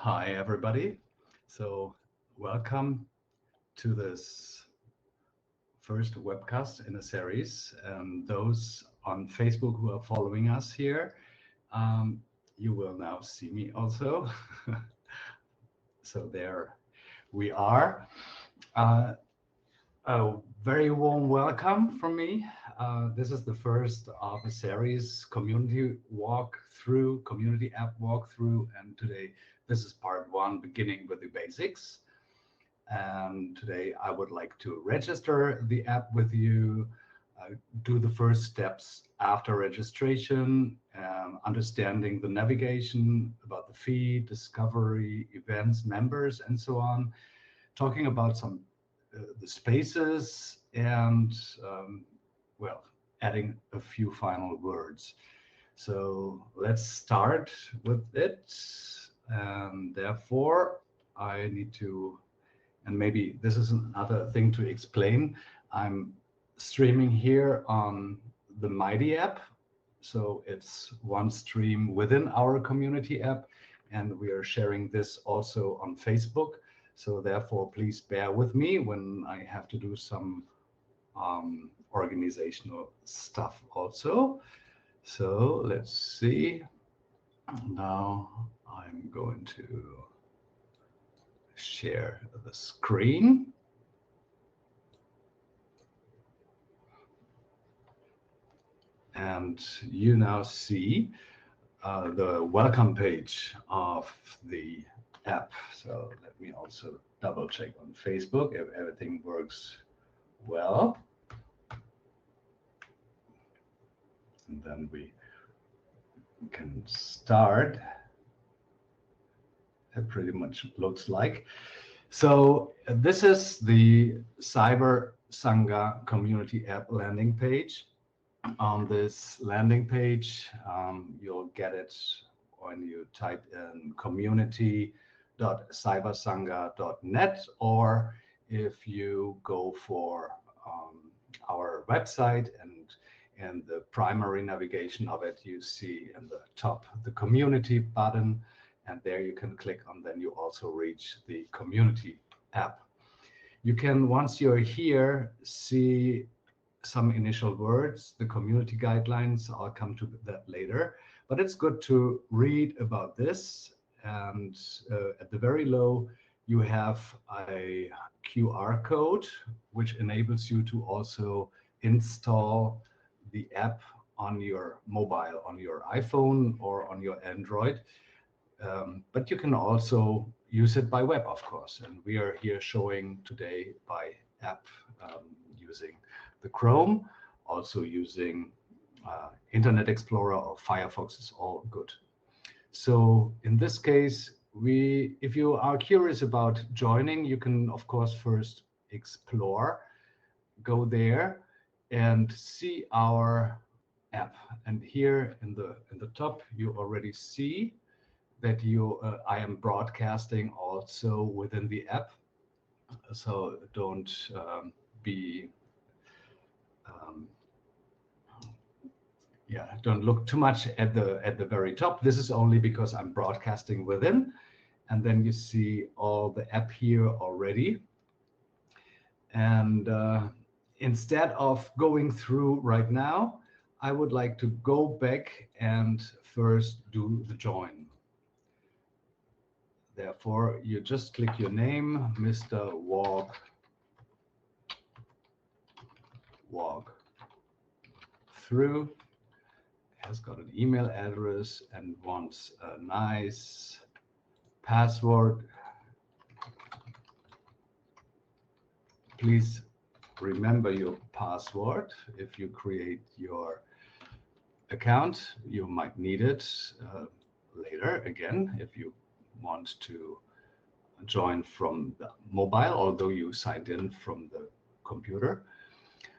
Hi, everybody. So, welcome to this first webcast in a series. And those on Facebook who are following us here, you will now see me also. So, there we are. Uh, a very warm welcome from me. This is the first of a series, community walkthrough, community app walkthrough, and today this is part one, beginning with the basics. And today I would like to register the app with you, do the first steps after registration, understanding the navigation, about the feed, discovery, events, members, and so on, talking about some the spaces and well, adding a few final words. So let's start with it. And therefore, I need to, and maybe this is another thing to explain. I'm streaming here on the Mighty app. So it's one stream within our community app, and we are sharing this also on Facebook. So therefore, please bear with me when I have to do some organizational stuff also. So let's see. Now I'm going to share the screen. And you now see the welcome page of the app. So let me also double check on Facebook if everything works well. And then we can start. It pretty much looks like. So this is the CyberSangha community app landing page. On this landing page, you'll get it when you type in community.cybersangha.net, or if you go for our website, and in the primary navigation of it, you see in the top the community button, and there you can click on, then you also reach the community app. You can, once you're here, see some initial words, the community guidelines. I'll come to that later, but it's good to read about this. And at the very low, you have a QR code, which enables you to also install the app on your mobile, on your iPhone or on your Android. But you can also use it by web, of course. And we are here showing today by app using the Chrome, also using Internet Explorer or Firefox is all good. So in this case, if you are curious about joining, you can, of course, first explore, go there and see our app. And here in the top, you already see that I am broadcasting also within the app. So don't don't look too much at the very top. This is only because I'm broadcasting within, and then you see all the app here already. And instead of going through right now, I would like to go back and first do the join. Therefore, you just click your name, Mr. Walk through. Has got an email address and wants a nice password. Please remember your password. If you create your account, you might need it later again if you want to join from the mobile, although you signed in from the computer.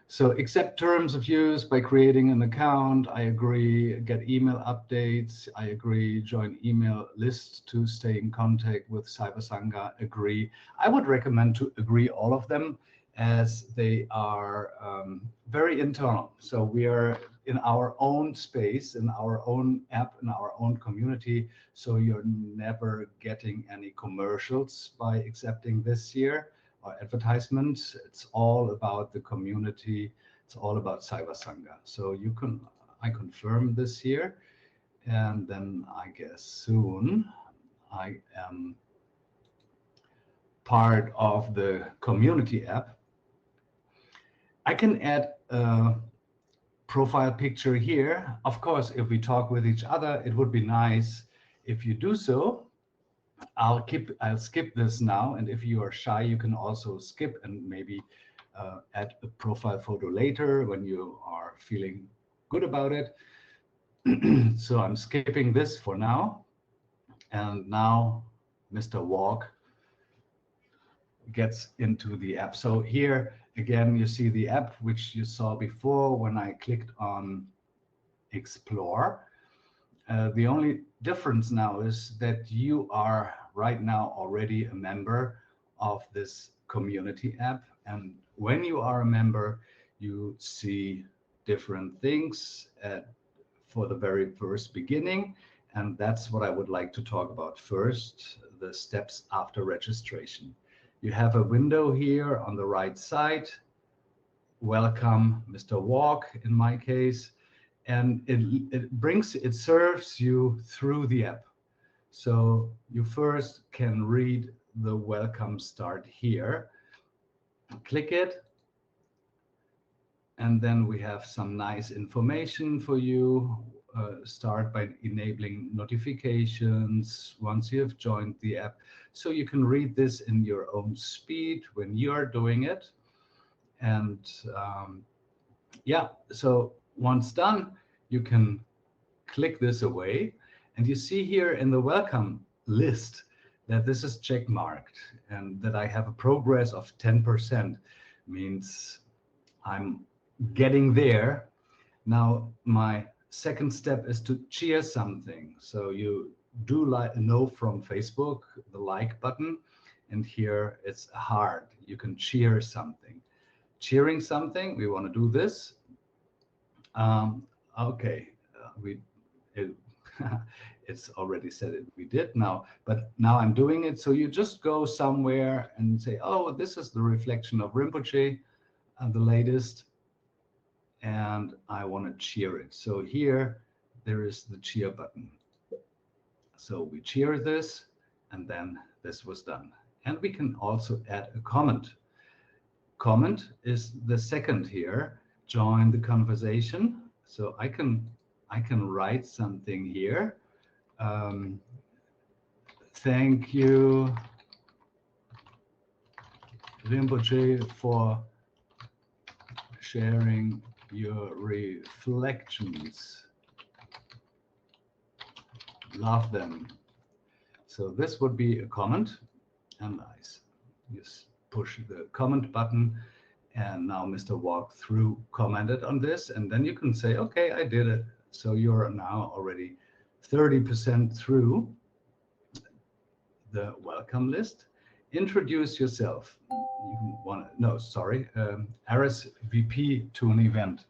So accept terms of use by creating an account. I agree. Get email updates. I agree. Join email lists to stay in contact with CyberSangha. Agree. I would recommend to agree all of them. as they are very internal. So we are in our own space, in our own app, in our own community. So you're never getting any commercials by accepting this here or advertisements. It's all about the community. It's all about CyberSangha. So I confirm this here, and then I guess soon I am part of the community app. I can add a profile picture here. Of course, if we talk with each other, it would be nice if you do so. I'll skip this now, and if you are shy, you can also skip and maybe add a profile photo later when you are feeling good about it. So I'm skipping this for now, and now Mr. Walk gets into the app. So here again, you see the app, which you saw before when I clicked on Explore. The only difference now is that you are right now already a member of this community app. And when you are a member, you see different things for the very first beginning. And that's what I would like to talk about first, the steps after registration. You have a window here on the right side. Welcome, Mr. Walk, in my case. And it serves you through the app. So you first can read the welcome start here. Click it. And then we have some nice information for you. Start by enabling notifications once you have joined the app. So you can read this in your own speed when you are doing it. And yeah, so once done, you can click this away. And you see here in the welcome list that this is check marked and that I have a progress of 10%, means I'm getting there. Now, my second step is to cheer something. So you do know from Facebook the like button, and here it's a heart. You can cheer something. Cheering something, we want to do this. Okay, it's already said it. We did now, but now I'm doing it. So you just go somewhere and say, oh, this is the reflection of Rinpoche, the latest, and I want to cheer it. So here there is the cheer button. So we cheer this, and then this was done. And we can also add a comment. Comment is the second here. Join the conversation. So I can write something here. Thank you, Rinpoche, for sharing your reflections. Love them. So this would be a comment, and I just push the comment button, and now Mr. Walkthrough commented on this, and then you can say, okay, I did it. So you're now already 30% through the welcome list. Introduce yourself. You want to, no, sorry, RSVP to an event.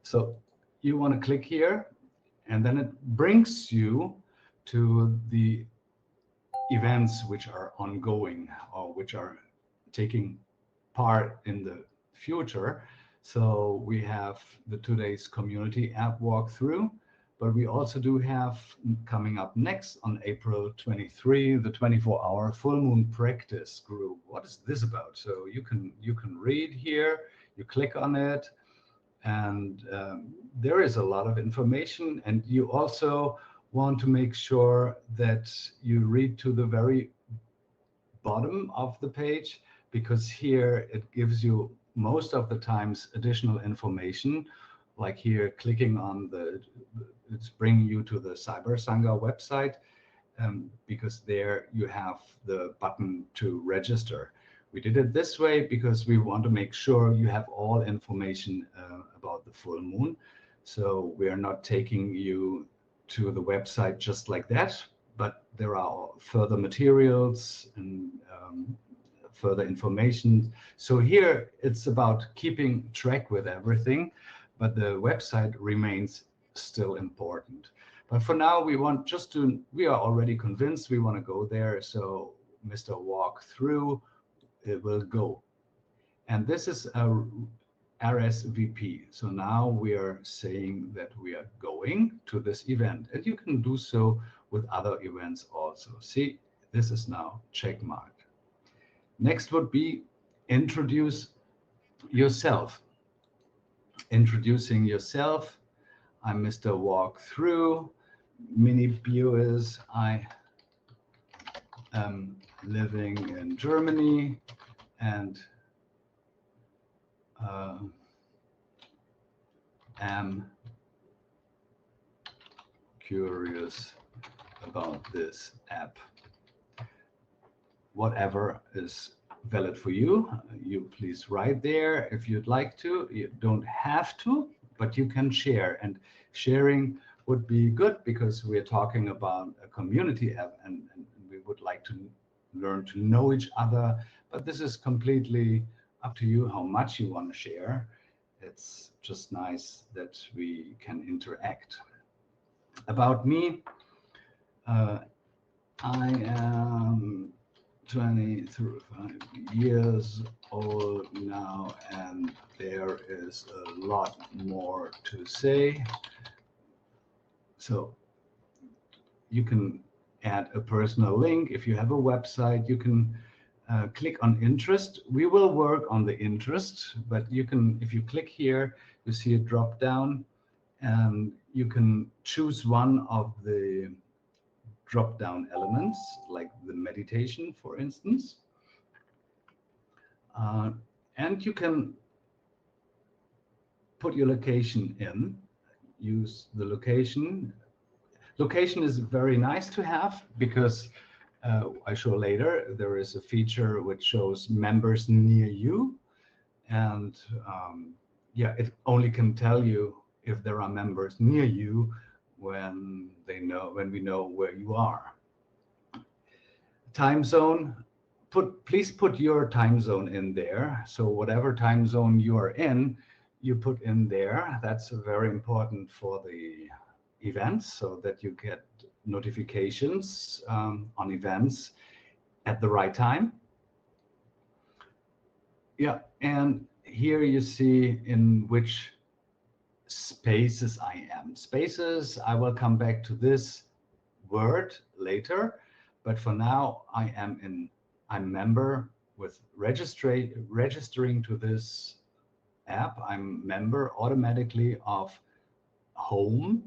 So you want to click here, and then it brings you to the events which are ongoing or which are taking part in the future. So we have the today's community app walkthrough, but we also do have coming up next on April 23, the 24-hour full moon practice group. What is this about? So you can read here, you click on it, and there is a lot of information. And you also want to make sure that you read to the very bottom of the page, because here it gives you most of the times additional information, like here clicking on it's bringing you to the CyberSangha website, because there you have the button to register. We did it this way because we want to make sure you have all information about the full moon. So we are not taking you to the website just like that, but there are further materials and further information. So here it's about keeping track with everything, but the website remains still important. But for now, we want we are already convinced we want to go there. So Mr. Walkthrough, it will go. And this is a RSVP. So now we are saying that we are going to this event, and you can do so with other events also. See, this is now check marked. Next would be introduce yourself. Introducing yourself. I'm Mr. Walkthrough. Mini bio is I am living in Germany and am curious about this app. Whatever is valid for you, you please write there if you'd like to. You don't have to, but you can share, and sharing would be good because we're talking about a community app, and we would like to learn to know each other, but this is completely up to you how much you want to share. It's just nice that we can interact. About me, I am 23 years old now, and there is a lot more to say. So you can add a personal link. If you have a website, you can click on interest. We will work on the interest, but you can, if you click here, you see a drop down, and you can choose one of the drop down elements, like the meditation, for instance. And you can put your location in, use the location. Location is very nice to have because I show later, there is a feature which shows members near you. And yeah, it only can tell you if there are members near you when we know where you are. Time zone, please put your time zone in there. So whatever time zone you are in, you put in there. That's very important for the events so that you get notifications on events at the right time. Yeah, and here you see in which spaces I am. Spaces, I will come back to this word later, but for now I'm member with registering to this app. I'm member automatically of home,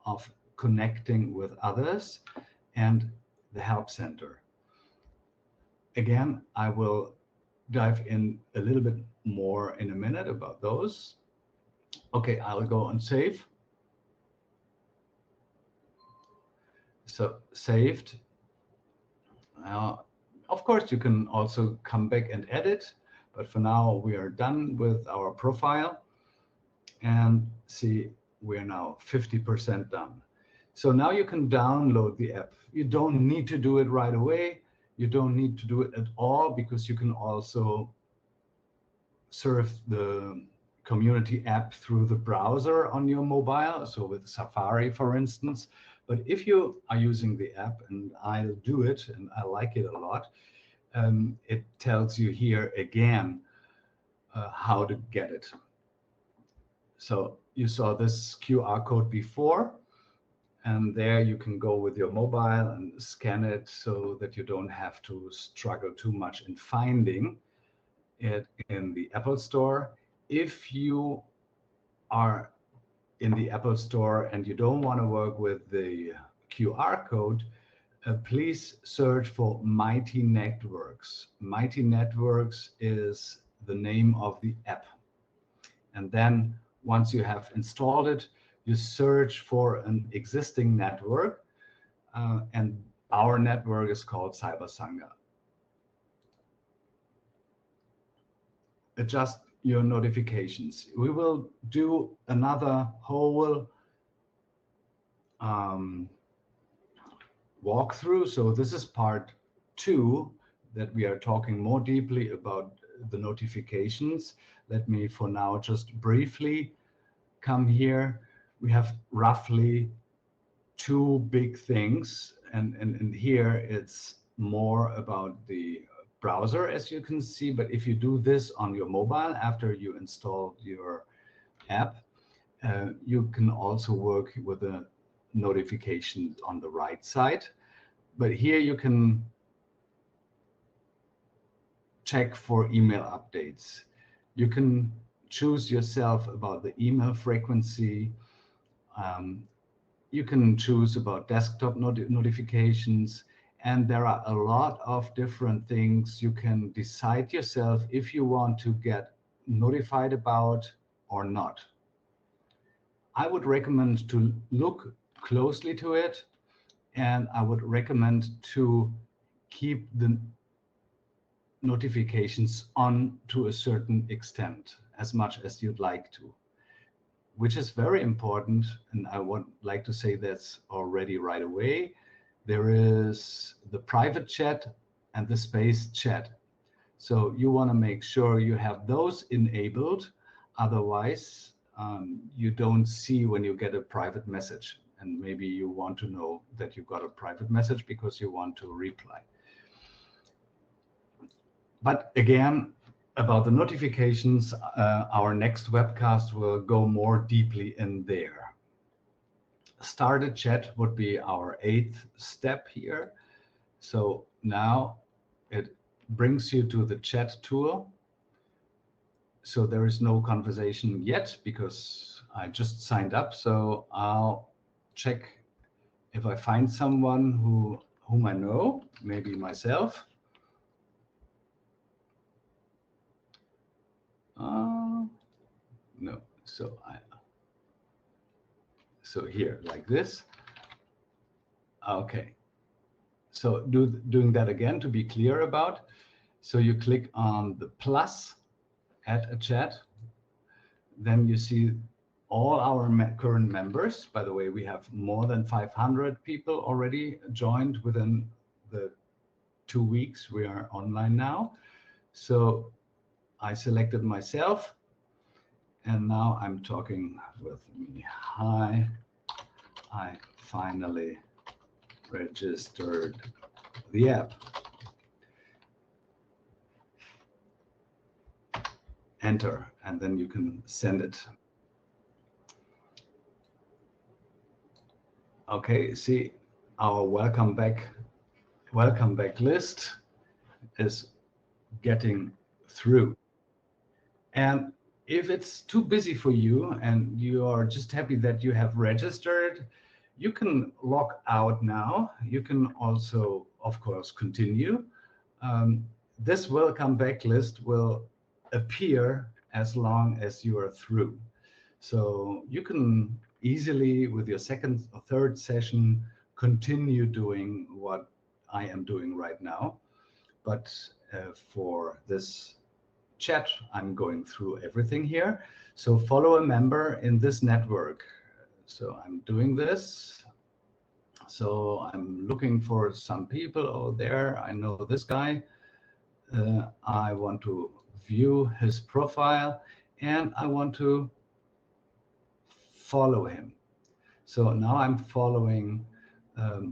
of connecting with others, and the help center. Again, I will dive in a little bit more in a minute about those. Okay, I'll go and save. So saved. Now, of course, you can also come back and edit, but for now we are done with our profile, and see, we're now 50% done. So now you can download the app. You don't need to do it right away. You don't need to do it at all, because you can also surf the community app through the browser on your mobile, so with Safari, for instance. But if you are using the app, and I'll do it, and I like it a lot, it tells you here again how to get it. So you saw this QR code before, and there you can go with your mobile and scan it so that you don't have to struggle too much in finding it in the Apple Store. If you are in the Apple Store and you don't want to work with the QR code, please search for Mighty Networks. Mighty Networks is the name of the app. And then once you have installed it, you search for an existing network, and our network is called CyberSangha. Adjust your notifications. We will do another whole walkthrough. So this is part 2. that we are talking more deeply about the notifications, let me for now just briefly come here. We have roughly two big things, and here it's more about the browser, as you can see. But if you do this on your mobile after you installed your app, you can also work with the notifications on the right side. But here you can check for email updates. You can choose yourself about the email frequency. You can choose about desktop notifications, and there are a lot of different things you can decide yourself if you want to get notified about or not. I would recommend to look closely to it, and I would recommend to keep the notifications on to a certain extent, as much as you'd like to, which is very important. And I would like to say that's already right away. There is the private chat and the space chat. So you want to make sure you have those enabled. Otherwise, you don't see when you get a private message. And maybe you want to know that you got a private message because you want to reply. But again, about the notifications, our next webcast will go more deeply in there. Start a chat would be our 8th step here. So now it brings you to the chat tool. So there is no conversation yet because I just signed up. So I'll check if I find someone whom I know, maybe myself. No, so here, like this. Okay, so doing that again to be clear about. So you click on the plus, add a chat. Then you see all our current members. By the way, we have more than 500 people already joined within the 2 weeks we are online now. So I selected myself, and now I'm talking with me. Hi, I finally registered the app. Enter, and then you can send it. Okay, see, our welcome back list is getting through. And if it's too busy for you and you are just happy that you have registered, you can log out now. You can also, of course, continue. This welcome back list will appear as long as you are through. So you can easily, with your second or third session, continue doing what I am doing right now. But for this chat, I'm going through everything here. So follow a member in this network. So I'm doing this. So I'm looking for some people. Oh, there, I know this guy. I want to view his profile and I want to follow him. So now I'm following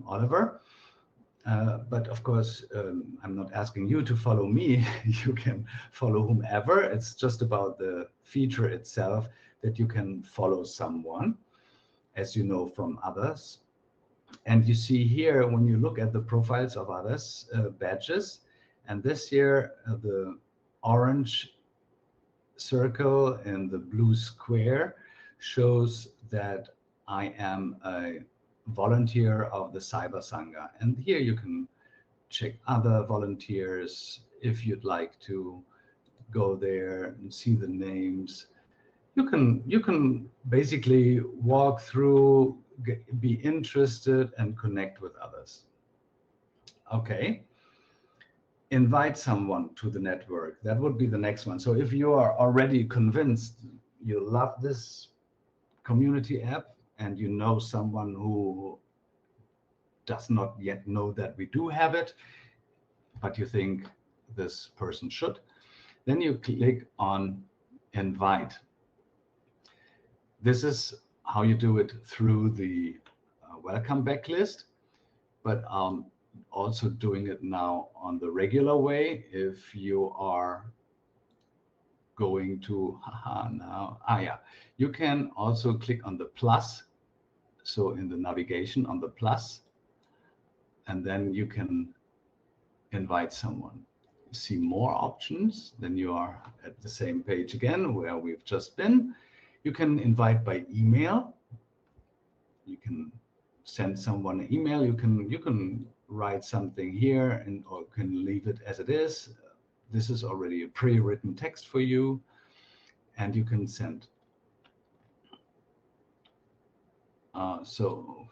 Oliver. But of course, I'm not asking you to follow me. You can follow whomever. It's just about the feature itself that you can follow someone, as you know from others. And you see here, when you look at the profiles of others, badges, and this year, the orange circle and the blue square shows that I am a volunteer of the CyberSangha. And here you can check other volunteers if you'd like to go there and see the names. You can basically walk through, be interested and connect with others. Okay. Invite someone to the network. That would be the next one. So if you are already convinced you love this community app and you know someone who does not yet know that we do have it, but you think this person should, then you click on invite. This is how you do it through the welcome backlist, but also doing it now on the regular way. If you are going to you can also click on the plus. So in the navigation on the plus, and then you can invite someone. You see more options. Then you are at the same page again where we've just been. You can invite by email. You can send someone an email. You can write something here or can leave it as it is. This is already a pre-written text for you, and you can send. So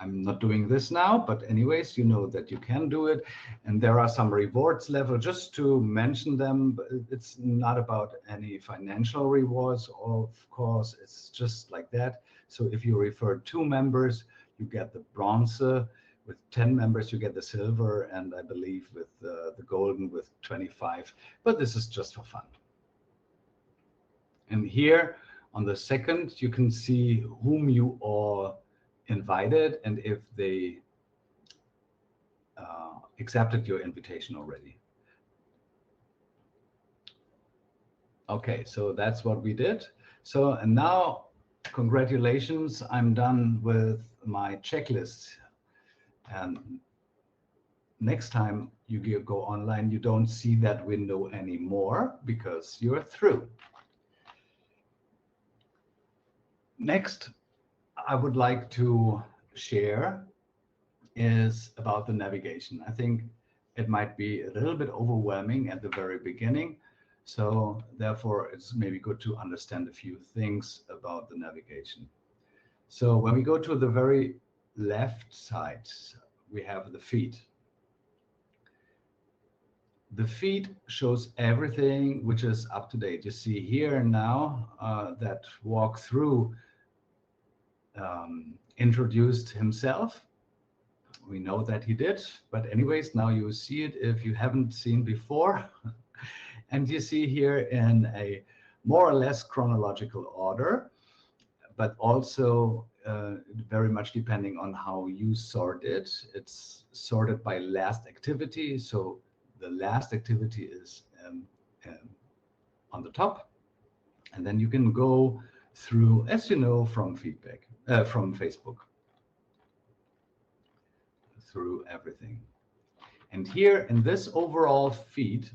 I'm not doing this now, but anyways, you know that you can do it. And there are some rewards level, just to mention them. But it's not about any financial rewards, of course, it's just like that. So if you refer 2 members, you get the bronze. With 10 members, you get the silver, and I believe with the golden with 25. But this is just for fun. And here on the second, you can see whom you all invited and if they accepted your invitation already. Okay, so that's what we did. So, and now, congratulations, I'm done with my checklist. And next time you go online, you don't see that window anymore because you're through. Next, I would like to share is about the navigation. I think it might be a little bit overwhelming at the very beginning. So therefore, it's maybe good to understand a few things about the navigation. So when we go to the very left side, we have the feed. The feed shows everything which is up to date. You see here now that walkthrough introduced himself. We know that he did, but anyways, now you see it if you haven't seen before. And you see here in a more or less chronological order, but also very much depending on how you sort it. It's sorted by last activity. So the last activity is on the top. And then you can go through, as you know, from from Facebook, through everything. And here in this overall feed,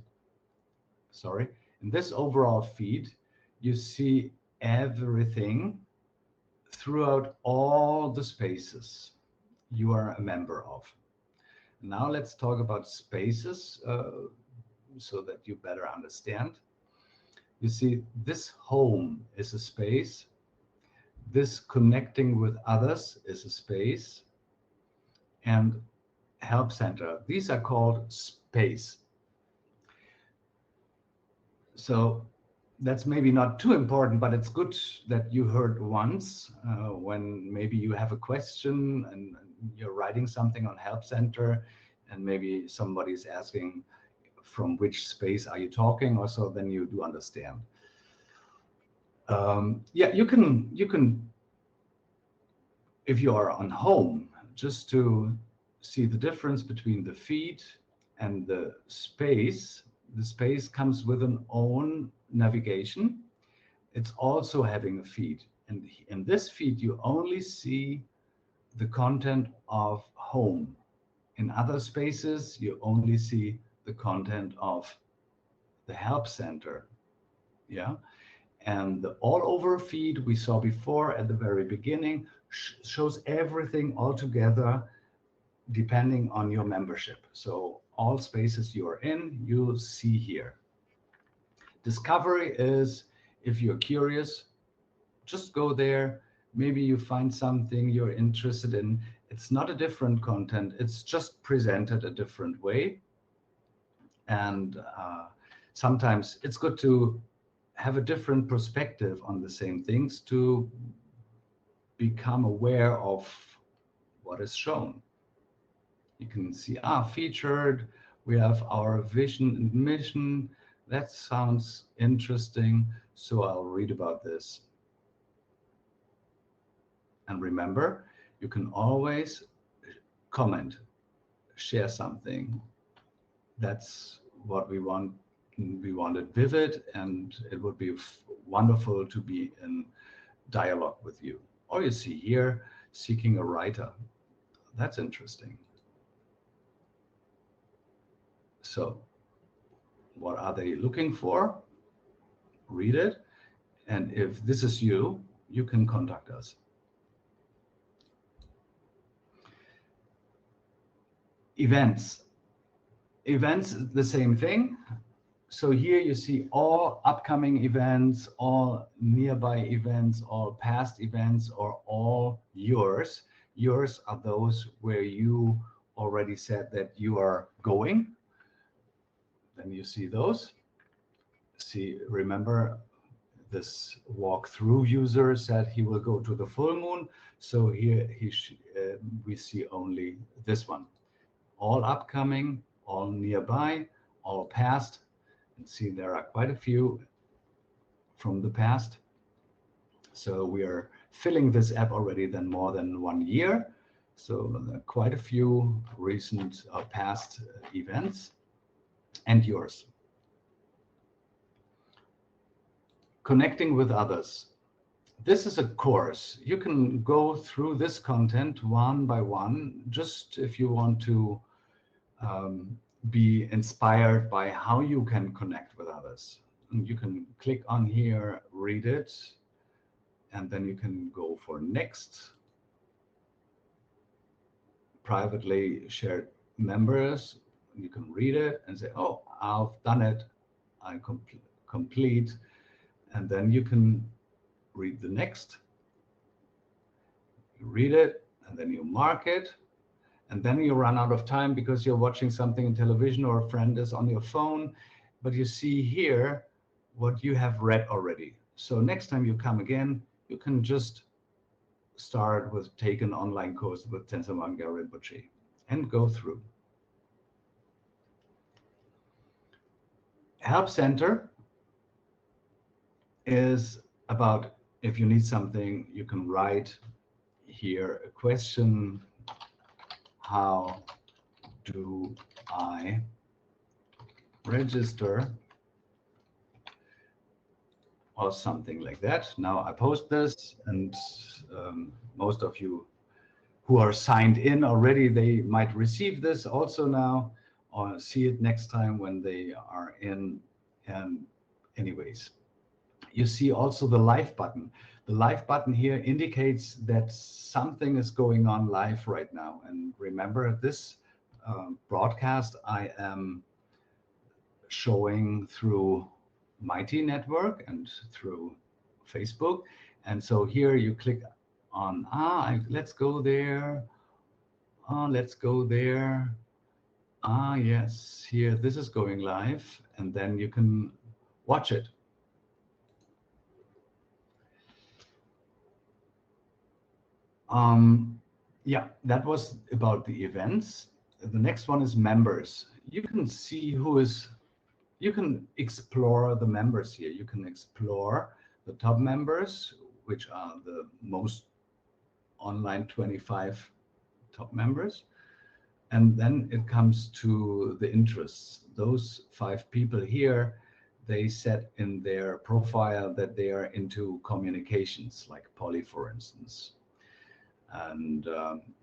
you see everything throughout all the spaces you are a member of. Now let's talk about spaces so that you better understand. You see, this home is a space. This connecting with others is a space. And help center, these are called space. So that's maybe not too important, but it's good that you heard once when maybe you have a question and you're writing something on help center and maybe somebody's asking from which space are you talking or so, then you do understand. Yeah, you can, if you are on home, just to see the difference between the feed and the space. The space comes with an own navigation. It's also having a feed. And in this feed, you only see the content of home. In other spaces, you only see the content of the help center. Yeah. And the all over feed we saw before at the very beginning shows everything all together depending on your membership. So all spaces you are in, you'll see here. Discovery is, if you're curious, just go there. Maybe you find something you're interested in. It's not a different content. It's just presented a different way. And sometimes it's good to have a different perspective on the same things to become aware of what is shown. You can see, featured, We have our vision and mission. That sounds interesting, so I'll read about this. And remember, you can always comment, share something. That's what we want. We want it vivid, and it would be wonderful to be in dialogue with you. Or you see here, seeking a writer. That's interesting. So what are they looking for? Read it. And if this is you, you can contact us. Events. Events, the same thing. So here you see all upcoming events, all nearby events, all past events, or all yours. Yours are those where you already said that you are going. Then you see those. See, remember this walkthrough user said he will go to the full moon. So here we see only this one. All upcoming, all nearby, all past. And see, there are quite a few from the past. So we are filling this app already then more than 1 year. So quite a few recent past events and yours. Connecting with others. This is a course. You can go through this content one by one, just if you want to be inspired by how you can connect with others. And you can click on here, read it, and then you can go for next. Privately shared members, you can read it and say, oh, I've done it, I complete. And then you can read the next. You read it, and then you mark it. And then you run out of time because you're watching something in television or a friend is on your phone. But you see here what you have read already. So next time you come again, you can just start with take an online course with CyberSangha Rinpoche and go through. Help Center is about if you need something, you can write here a question. How do I register? Or something like that. Now I post this, and most of you who are signed in already, they might receive this also now or see it next time when they are in. And anyways, you see also the live button. The live button here indicates that something is going on live right now. And remember, this broadcast I am showing through Mighty Network and through Facebook. And so here you click on, let's go there. Let's go there. Yes, here, this is going live. And then you can watch it. Yeah, that was about the events. The next one is members. You can see who is, you can explore the members here. You can explore the top members, which are the most online 25 top members. And then it comes to the interests. Those 5 people here, they set in their profile that they are into communications, like Polly, for instance. And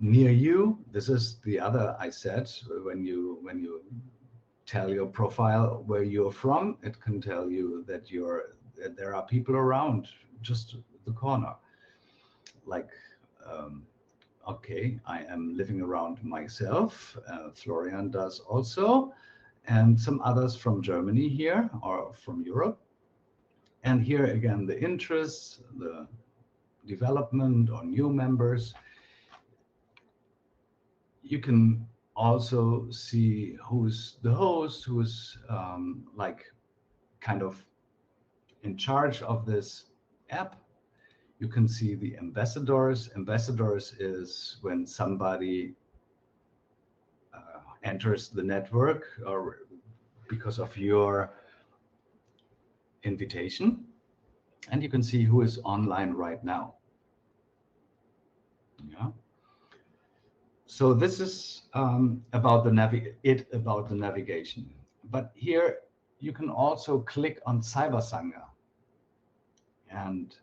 near you, this is the other I said, when you tell your profile where you're from, it can tell you that there are people around just the corner. Like, okay, I am living around myself. Florian does also, and some others from Germany here or from Europe. And here again, the interests, the development or new members. You can also see who's the host, who's like kind of in charge of this app. You can see the ambassadors. Ambassadors is when somebody enters the network or because of your invitation, and you can see who is online right now. Yeah. So this is about the navigation. But here you can also click on CyberSangha, and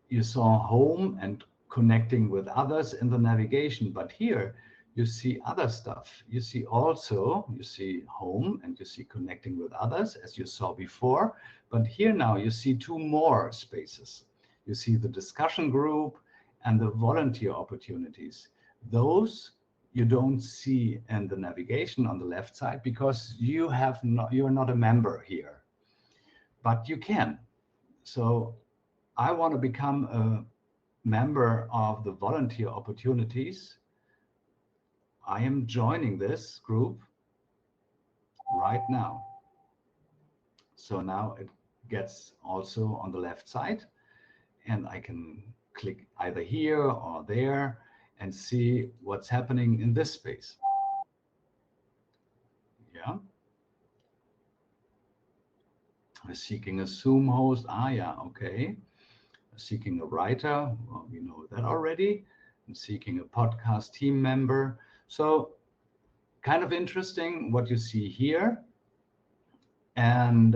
you saw home and connecting with others in the navigation, but here you see other stuff. You see home and you see connecting with others, as you saw before, but here now you see two more spaces. You see the discussion group and the volunteer opportunities. Those you don't see in the navigation on the left side because you're not a member here, but you can. So I want to become a member of the volunteer opportunities. I am joining this group right now. So now it gets also on the left side, and I can click either here or there and see what's happening in this space. Yeah. Seeking a Zoom host. Yeah, okay. Seeking a writer, well, we know that already, and seeking a podcast team member. So kind of interesting what you see here. And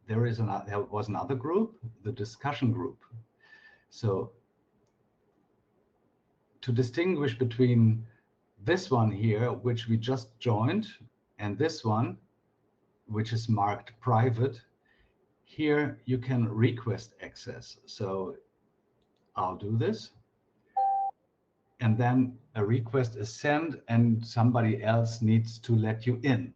there was another group, the discussion group. So to distinguish between this one here, which we just joined, and this one, which is marked private, here you can request access. So I'll do this. And then a request is sent and somebody else needs to let you in.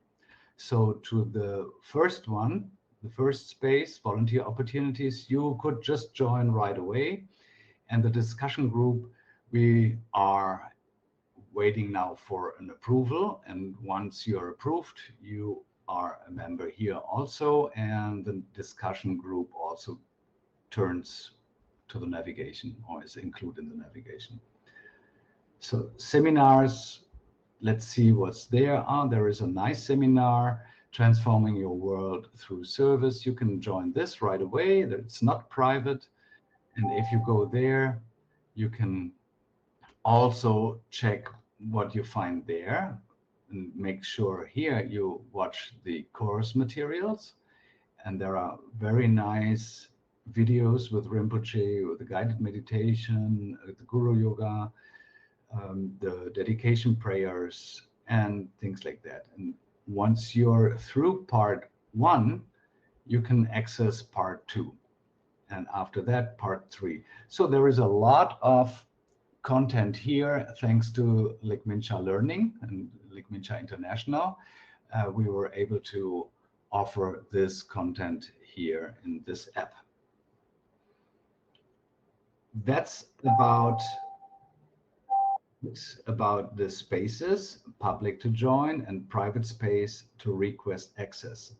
So to the first one, the first space, volunteer opportunities, you could just join right away. And the discussion group, we are waiting now for an approval. And once you're approved, you are a member here also. And the discussion group also turns to the navigation or is included in the navigation. So seminars, let's see what's there. There is a nice seminar, Transforming Your World Through Service. You can join this right away. It's not private. And if you go there, you can also check what you find there and make sure here you watch the course materials. And there are very nice videos with Rinpoche, with the guided meditation, the Guru Yoga, the dedication prayers and things like that. And once you're through part 1, you can access part 2. And after that, part 3. So there is a lot of content here, thanks to Likmincha Learning and Likmincha International. We were able to offer this content here in this app. That's about the spaces, public to join and private space to request access.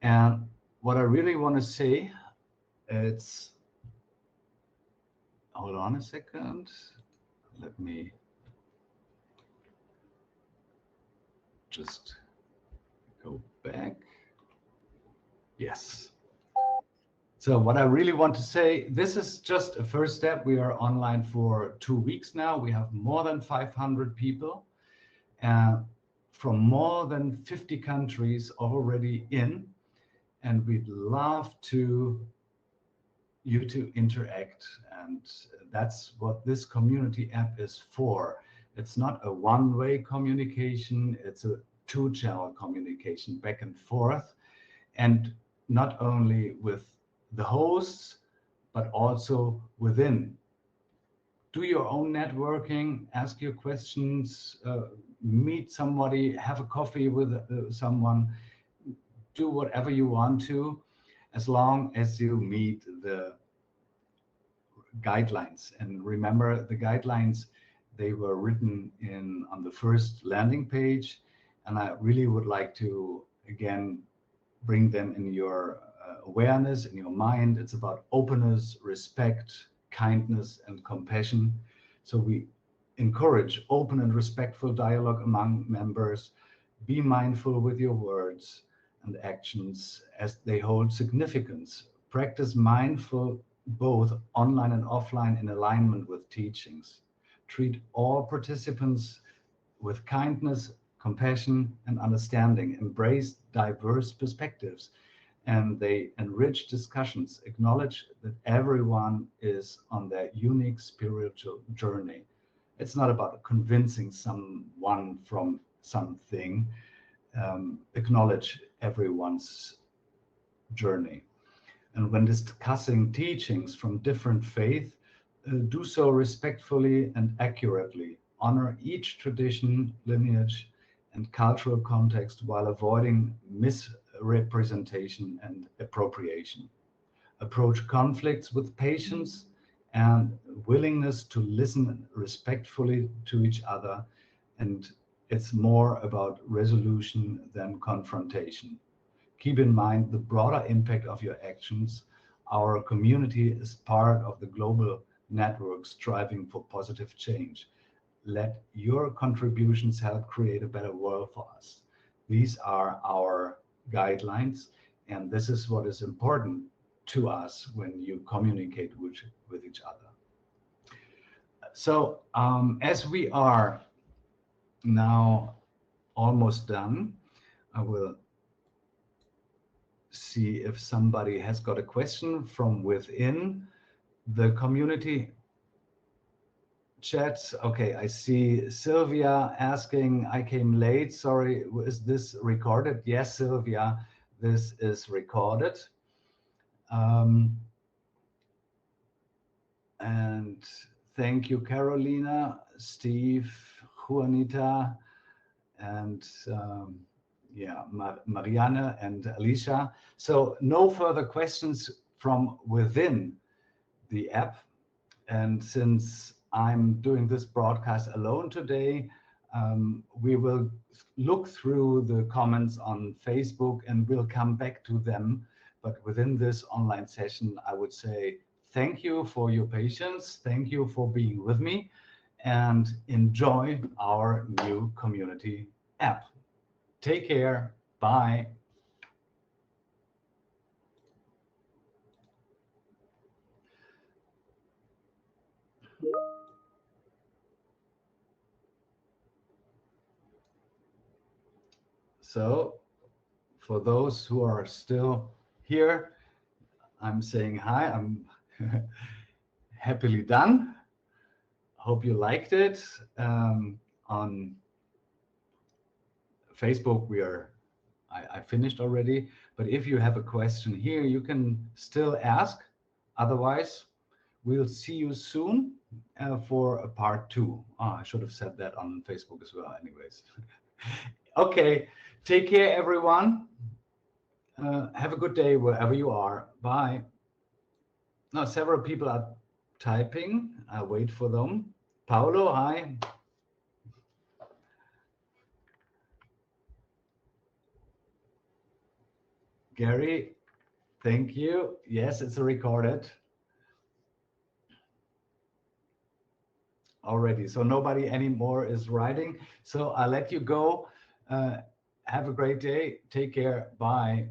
And what I really want to say, it's, hold on a second, let me just go back. Yes. So what I really want to say, this is just a first step. We are online for 2 weeks now. We have more than 500 people from more than 50 countries already in, and we'd love you to interact. And that's what this community app is for. It's not a one-way communication, it's a two-channel communication back and forth, and not only with the hosts, but also within. Do your own networking, ask your questions, meet somebody, have a coffee with someone, do whatever you want to, as long as you meet the guidelines. And remember, the guidelines, they were written on the first landing page, and I really would like to, again, bring them in your awareness, in your mind. It's about openness, respect, kindness, and compassion. So we encourage open and respectful dialogue among members. Be mindful with your words and actions as they hold significance. Practice mindful both online and offline in alignment with teachings. Treat all participants with kindness, compassion, and understanding. Embrace diverse perspectives, and they enrich discussions. Acknowledge that everyone is on their unique spiritual journey. It's not about convincing someone from something. Acknowledge everyone's journey. And when discussing teachings from different faiths, do so respectfully and accurately. Honor each tradition, lineage, and cultural context while avoiding misrepresentation and appropriation. Approach conflicts with patience and willingness to listen respectfully to each other, and it's more about resolution than confrontation. Keep in mind the broader impact of your actions. Our community is part of the global network striving for positive change. Let your contributions help create a better world for us. These are our guidelines, and this is what is important to us when you communicate with each other. So as we are now almost done, I will see if somebody has got a question from within the community chat. Okay, I see Sylvia asking, I came late, sorry, is this recorded? Yes, Sylvia, this is recorded. And thank you, Carolina, Steve, Juanita, and yeah, Marianne and Alicia. So no further questions from within the app. And since I'm doing this broadcast alone today, we will look through the comments on Facebook and we'll come back to them. But within this online session, I would say thank you for your patience. Thank you for being with me, and enjoy our new community app. Take care. Bye. So for those who are still here, I'm saying hi. I'm happily done. Hope you liked it. On Facebook, I finished already. But if you have a question here, you can still ask. Otherwise, we'll see you soon for a part 2. Oh, I should have said that on Facebook as well. Anyways, okay. Take care, everyone. Have a good day wherever you are. Bye. Now, several people are typing. I'll wait for them. Paolo, hi. Gary, thank you. Yes, it's recorded already. So nobody anymore is writing. So I'll let you go. Have a great day. Take care. Bye.